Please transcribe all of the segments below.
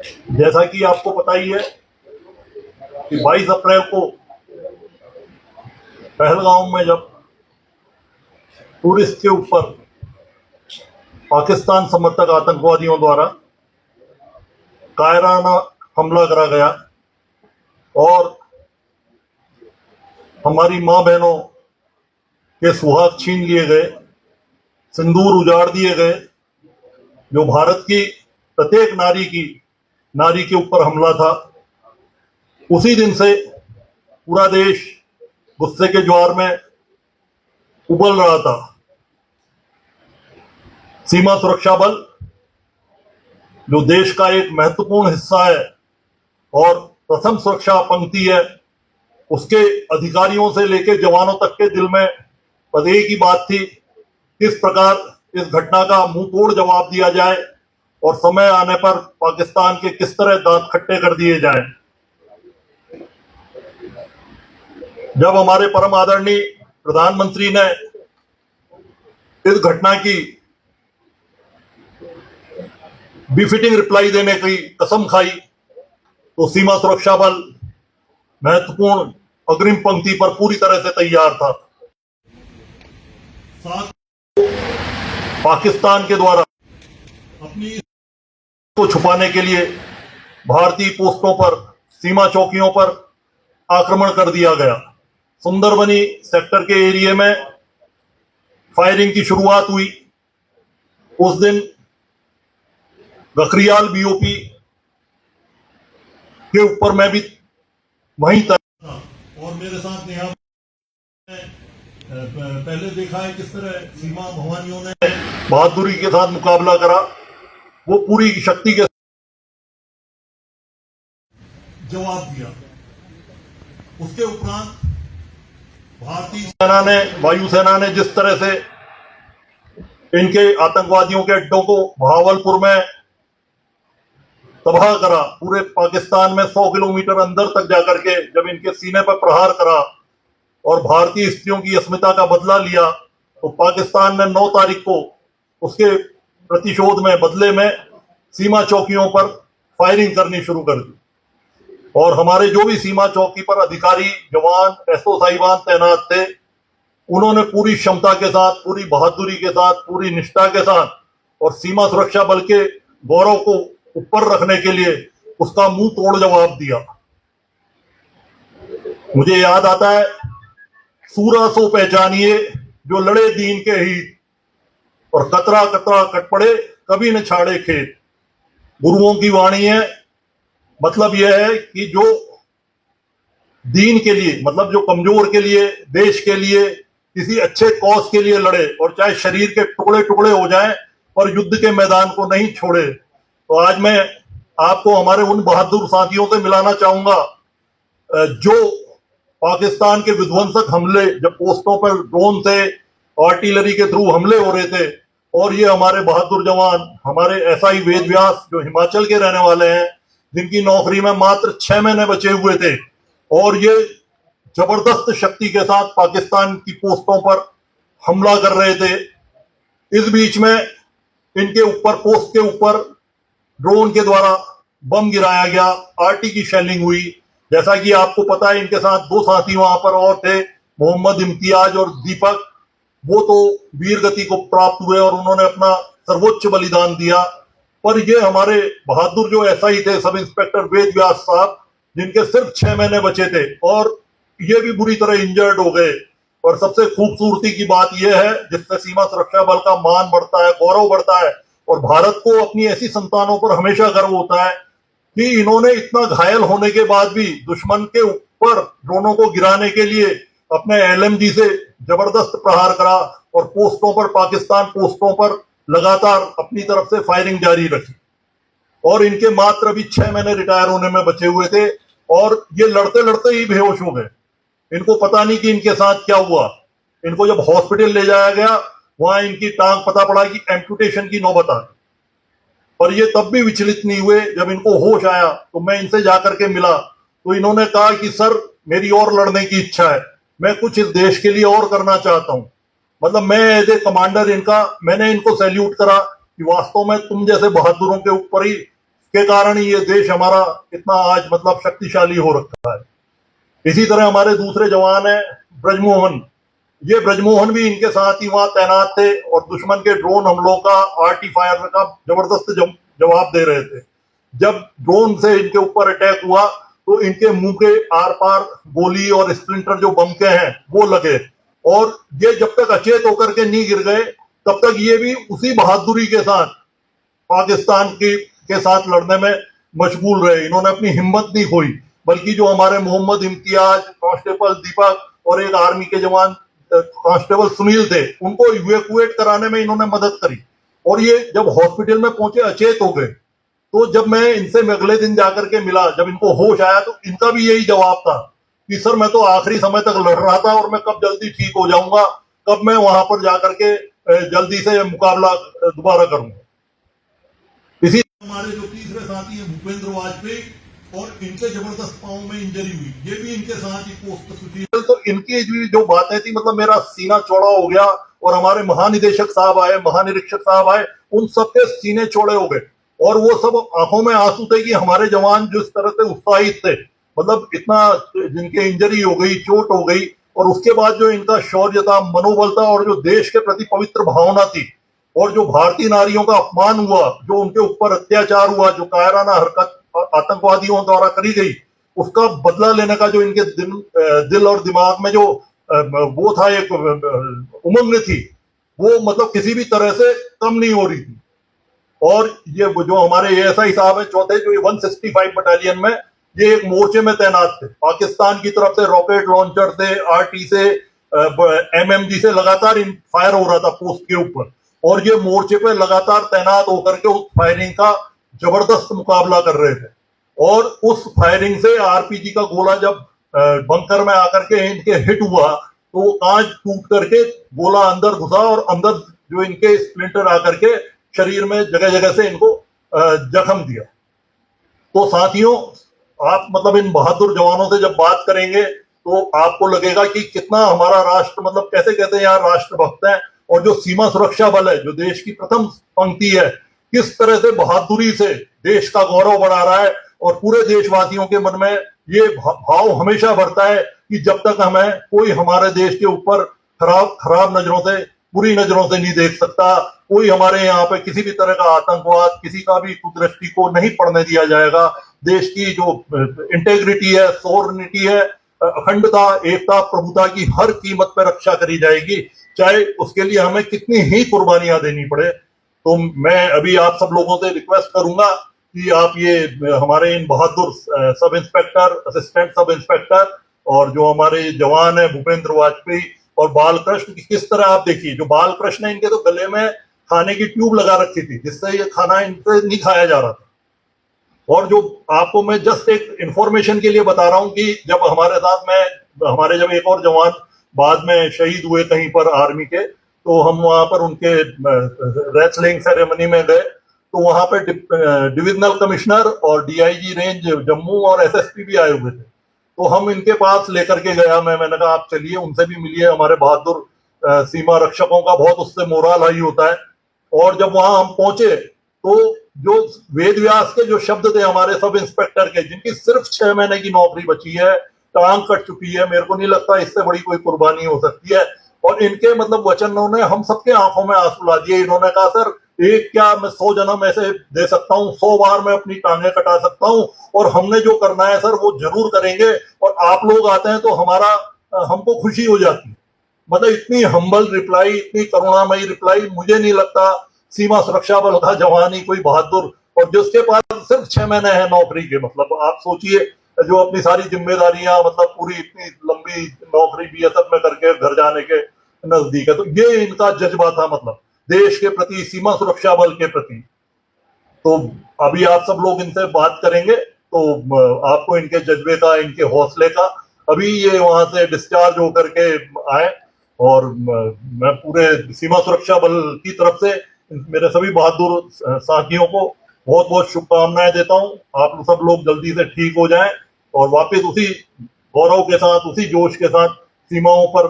जैसा कि आपको पता ही है कि 22 अप्रैल को पहलगाम में जब टूरिस्ट के ऊपर पाकिस्तान समर्थक आतंकवादियों द्वारा कायराना हमला करा गया और हमारी मां बहनों के सुहाग छीन लिए गए, सिंदूर उजाड़ दिए गए, जो भारत की प्रत्येक नारी के ऊपर हमला था, उसी दिन से पूरा देश गुस्से के ज्वार में उबल रहा था। सीमा सुरक्षा बल जो देश का एक महत्वपूर्ण हिस्सा है और प्रथम सुरक्षा पंक्ति है, उसके अधिकारियों से लेकर जवानों तक के दिल में बस एक ही बात थी, किस प्रकार इस घटना का मुंह तोड़ जवाब दिया जाए और समय आने पर पाकिस्तान के किस तरह दांत खट्टे कर दिए जाएं। जब हमारे परम आदरणीय प्रधानमंत्री ने इस घटना की बिफिटिंग रिप्लाई देने की कसम खाई, तो सीमा सुरक्षा बल महत्वपूर्ण अग्रिम पंक्ति पर पूरी तरह से तैयार था। साथ पाकिस्तान के द्वारा अपनी को छुपाने के लिए भारतीय पोस्टों पर, सीमा चौकियों पर आक्रमण कर दिया गया। सुंदरबनी सेक्टर के एरिया में फायरिंग की शुरुआत हुई। उस दिन गखरियाल बीओपी के ऊपर मैं भी वहीं तक था और मेरे साथ यहाँ पहले देखा है किस तरह सीमा भवानियों ने बहादुरी के साथ मुकाबला करा। वो पूरी शक्ति के जवाब दिया। उसके उपरांत भारतीय सेना ने, वायुसेना ने जिस तरह से इनके आतंकवादियों के अड्डों को बहावलपुर में तबाह करा, पूरे पाकिस्तान में 100 किलोमीटर अंदर तक जाकर के जब इनके सीने पर प्रहार करा और भारतीय स्त्रियों की अस्मिता का बदला लिया, तो पाकिस्तान ने 9 तारीख को उसके प्रतिशोध में, बदले में सीमा चौकियों पर फायरिंग करनी शुरू कर दी। और हमारे जो भी सीमा चौकी पर अधिकारी, जवान, एसओ साहिबान तैनात थे, उन्होंने पूरी क्षमता के साथ, पूरी बहादुरी के साथ, पूरी निष्ठा के साथ और सीमा सुरक्षा बल के गौरव को ऊपर रखने के लिए उसका मुंह तोड़ जवाब दिया। मुझे याद आता है, सूरा सो पहचानिए जो लड़े दीन के हित और कतरा कतरा कट पड़े कभी न छाड़े खेत। गुरुओं की वाणी है। मतलब यह है कि जो दीन के लिए, मतलब जो कमजोर के लिए, देश के लिए, किसी अच्छे कॉज के लिए लड़े और चाहे शरीर के टुकड़े टुकड़े हो जाएं और युद्ध के मैदान को नहीं छोड़े। तो आज मैं आपको हमारे उन बहादुर साथियों से मिलाना चाहूंगा जो पाकिस्तान के विध्वंसक हमले, जब पोस्टों पर ड्रोन से, आर्टिलरी के थ्रू हमले हो रहे थे, और ये हमारे बहादुर जवान, हमारे एसआई वेद व्यास जो हिमाचल के रहने वाले हैं, जिनकी नौकरी में मात्र 6 महीने बचे हुए थे, और ये जबरदस्त शक्ति के साथ पाकिस्तान की पोस्टों पर हमला कर रहे थे। इस बीच में इनके ऊपर, पोस्ट के ऊपर ड्रोन के द्वारा बम गिराया गया, आरटी की शेलिंग हुई। जैसा कि आपको पता है, इनके साथ 2 साथी वहां पर और थे, मोहम्मद इम्तियाज और दीपक। वो तो वीर गति को प्राप्त हुए और उन्होंने अपना सर्वोच्च बलिदान दिया। पर ये हमारे बहादुर जो एसआई थे, सब इंस्पेक्टर वेद व्यास साहब, जिनके सिर्फ 6 महीने बचे थे और ये भी बुरी तरह इंजर्ड हो गए। और सबसे खूबसूरती की बात यह है, जिससे सीमा सुरक्षा बल का मान बढ़ता है, गौरव बढ़ता है और भारत को अपनी ऐसी संतानों पर हमेशा गर्व होता है कि इन्होंने इतना घायल होने के बाद भी दुश्मन के ऊपर ड्रोनों को गिराने के लिए अपने एलएमजी से जबरदस्त प्रहार करा और पोस्टों पर, पाकिस्तान पोस्टों पर लगातार अपनी तरफ से फायरिंग जारी रखी। और इनके मात्र अभी 6 महीने रिटायर होने में बचे हुए थे और ये लड़ते लड़ते ही बेहोश हो गए। इनको पता नहीं कि इनके साथ क्या हुआ। इनको जब हॉस्पिटल ले जाया गया, वहां इनकी टांग पता पड़ा कि एम्पुटेशन की नौबत आ गई। पर ये तब भी विचलित नहीं हुए। जब इनको होश आया तो मैं इनसे जाकर के मिला, तो इन्होंने कहा कि सर, मेरी और लड़ने की इच्छा है, मैं कुछ इस देश के लिए और करना चाहता हूं। मतलब मैं एज ए कमांडर इनका, मैंने इनको सैल्यूट करा कि वास्तव में तुम जैसे बहादुरों के ऊपर ही के कारण ही ये देश हमारा इतना आज मतलब शक्तिशाली हो रखा है। इसी तरह हमारे दूसरे जवान हैं ब्रजमोहन, ये ब्रजमोहन भी इनके साथ ही वहां तैनात थे और दुश्मन के ड्रोन हमलों का आरटी फायर का जबरदस्त जवाब दे रहे थे। जब ड्रोन से इनके ऊपर अटैक हुआ तो इनके मुंह के आर पार गोली और स्प्लिंटर जो बम के हैं वो लगे, और ये जब तक अचेत होकर के नहीं गिर गए तब तक ये भी उसी बहादुरी के साथ पाकिस्तान के साथ लड़ने में मशगूल रहे। इन्होंने अपनी हिम्मत नहीं खोई, बल्कि जो हमारे मोहम्मद इम्तियाज, कांस्टेबल दीपक और एक आर्मी के जवान कांस्टेबल सुनील थे, उनको इवैक्यूएट कराने में इन्होंने मदद करी। और ये जब हॉस्पिटल में पहुंचे अचेत हो गए, तो जब मैं इनसे अगले दिन जाकर के मिला, जब इनको होश आया तो इनका भी यही जवाब था कि सर मैं तो आखिरी समय तक लड़ रहा था और मैं कब जल्दी ठीक हो जाऊंगा, कब मैं वहां पर जाकर के जल्दी से मुकाबला दोबारा करूंगा। इसी हमारे जो तीसरे साथी हैं भूपेंद्र वाजपेयी, और इनके जबरदस्त पांव में इंजरी हुई, ये भी इनके साथ ही पोस्ट सुशील। तो इनकी जो बातें थी, मतलब मेरा सीना चौड़ा हो गया, और हमारे महानिदेशक साहब आए, महानिरीक्षक साहब आए, उन सबके सीने चौड़े हो गए, और वो सब आंखों में आंसू थे कि हमारे जवान जिस तरह से उत्साहित थे, मतलब इतना जिनके इंजरी हो गई, चोट हो गई, और उसके बाद जो इनका शौर्य था, मनोबल था, और जो देश के प्रति पवित्र भावना थी, और जो भारतीय नारियों का अपमान हुआ, जो उनके ऊपर अत्याचार हुआ, जो कायराना हरकत आतंकवादियों द्वारा करी गई, उसका बदला लेने का जो इनके दिल और दिमाग में जो वो था, एक उमंग थी, वो मतलब किसी भी तरह से कम नहीं हो रही थी। और ये जो हमारे एएसआई साहब हैं चौथे, जो 165 बटालियन में, ये एक मोर्चे में तैनात थे। पाकिस्तान की तरफ से रॉकेट लॉन्चर से, आरटी से, एमएमजी से लगातार फायर हो रहा था पोस्ट के ऊपर, और ये मोर्चे पे लगातार तैनात होकर के उस फायरिंग का जबरदस्त मुकाबला कर रहे थे। और उस फायरिंग से आरपीजी का गोला जब बंकर में आकर के इनके हिट हुआ, तो कांच टूट करके गोला अंदर घुसा, और अंदर जो इनके स्प्लिंटर आकर के शरीर में जगह जगह से इनको जख्म दिया। तो साथियों, आप मतलब इन बहादुर जवानों से जब बात करेंगे तो आपको लगेगा कि कितना हमारा राष्ट्र, मतलब कैसे कहते हैं यार, राष्ट्रभक्त है। और जो सीमा सुरक्षा बल है, जो देश की प्रथम पंक्ति है, किस तरह से बहादुरी से देश का गौरव बढ़ा रहा है, और पूरे देशवासियों के मन में ये भाव हमेशा बढ़ता है कि जब तक हमें कोई हमारे देश के ऊपर खराब नजरों से, बुरी नजरों से नहीं देख सकता, कोई हमारे यहाँ पे किसी भी तरह का आतंकवाद, किसी का भी कुदृष्टि को नहीं पड़ने दिया जाएगा। देश की जो इंटेग्रिटी है, सॉवरेनिटी है, अखंडता, एकता, प्रभुता की हर कीमत पर रक्षा करी जाएगी, चाहे उसके लिए हमें कितनी ही कुर्बानियां देनी पड़े। तो मैं अभी आप सब लोगों से रिक्वेस्ट करूंगा कि आप ये हमारे इन बहादुर sub inspector, assistant sub inspector, और जो हमारे जवान है भूपेंद्र वाजपेयी और बालकृष्ण की, किस तरह आप देखिए, जो बालकृष्ण है, इनके तो गले में खाने की ट्यूब लगा रखी थी, जिससे ये खाना इनसे नहीं खाया जा रहा था। और जो आपको मैं जस्ट एक इंफॉर्मेशन के लिए बता रहा हूं कि जब हमारे साथ में हमारे जब एक और जवान बाद में शहीद हुए कहीं पर आर्मी के, तो हम वहां पर उनके रेसलिंग सेरेमनी में गए, तो वहां पर डिविजनल कमिश्नर और डीआईजी रेंज जम्मू और एसएसपी भी आए हुए थे। तो हम इनके पास लेकर के गया, मैंने कहा आप चलिए उनसे भी मिलिए, हमारे बहादुर सीमा रक्षकों का बहुत उससे मोरल हाई होता है। और जब वहां हम पहुंचे, तो जो वेद व्यास के जो शब्द थे हमारे सब इंस्पेक्टर के, जिनकी सिर्फ 6 महीने की नौकरी बची है, टांग कट चुकी है, मेरे को नहीं लगता इससे बड़ी कोई कुर्बानी हो सकती है, और इनके मतलब वचनों ने हम सबके आंखों में आंसू ला दिए। इन्होंने कहा सर, एक क्या मैं 100 जन्म ऐसे दे सकता हूँ, 100 बार मैं अपनी टांगे कटा सकता हूँ, और हमने जो करना है सर वो जरूर करेंगे, और आप लोग आते हैं तो हमको खुशी हो जाती है। मतलब इतनी हम्बल रिप्लाई, इतनी करुणामयी रिप्लाई, मुझे नहीं लगता सीमा सुरक्षा बल का जवान ही कोई बहादुर, और जिसके पास सिर्फ 6 महीने है नौकरी के, मतलब आप सोचिए, जो अपनी सारी जिम्मेदारियां, मतलब पूरी इतनी लंबी नौकरी बीएसएफ में करके घर जाने के नजदीक है। तो ये इनका जज्बा था, मतलब देश के प्रति, सीमा सुरक्षा बल के प्रति। तो अभी आप सब लोग इनसे बात करेंगे तो आपको इनके जज्बे का, इनके हौसले का, अभी ये वहां से डिस्चार्ज होकर के आए, और मैं पूरे सीमा सुरक्षा बल की तरफ से मेरे सभी बहादुर साथियों को बहुत बहुत शुभकामनाएं देता हूं। आप सब लोग जल्दी से ठीक हो जाएं और वापस उसी गौरव के साथ, उसी जोश के साथ सीमाओं पर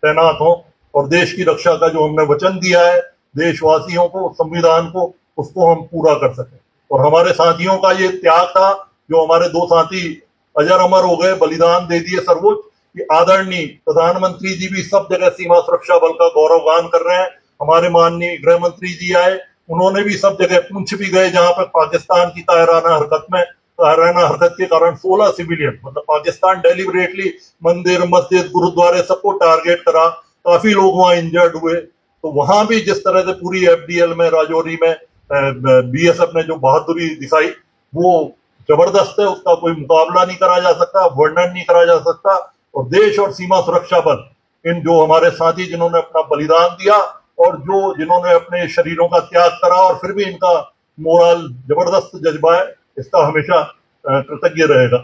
तैनात हों, और देश की रक्षा का जो हमने वचन दिया है देशवासियों को, संविधान को, उसको हम पूरा कर सकें। और हमारे साथियों का ये त्याग था, जो हमारे दो साथी अजर अमर हो गए, बलिदान दे दिए सर्वोच्च, कि आदरणीय प्रधानमंत्री जी भी सब जगह सीमा सुरक्षा बल का गौरवगान कर रहे हैं। हमारे माननीय गृह मंत्री जी आए, उन्होंने भी सब जगह, पूंछ भी गए जहां पर पाकिस्तान की तायराना हरकत के कारण 16 सिविलियन, मतलब पाकिस्तान डेलिबरेटली मंदिर, मस्जिद, गुरुद्वारे सबको टारगेट करा, काफी लोग वहां इंजर्ड हुए। तो वहां भी जिस तरह से पूरी एफडीएल में, राजौरी में बीएसएफ ने जो बहादुरी दिखाई, वो जबरदस्त है, उसका कोई मुकाबला नहीं करा जा सकता, वर्णन नहीं करा जा सकता। और देश और सीमा सुरक्षा बल, इन जो हमारे साथी जिन्होंने अपना बलिदान दिया और जो जिन्होंने अपने शरीरों का त्याग करा, और फिर भी इनका मोरल जबरदस्त जज्बा है, इसका हमेशा कृतज्ञ रहेगा।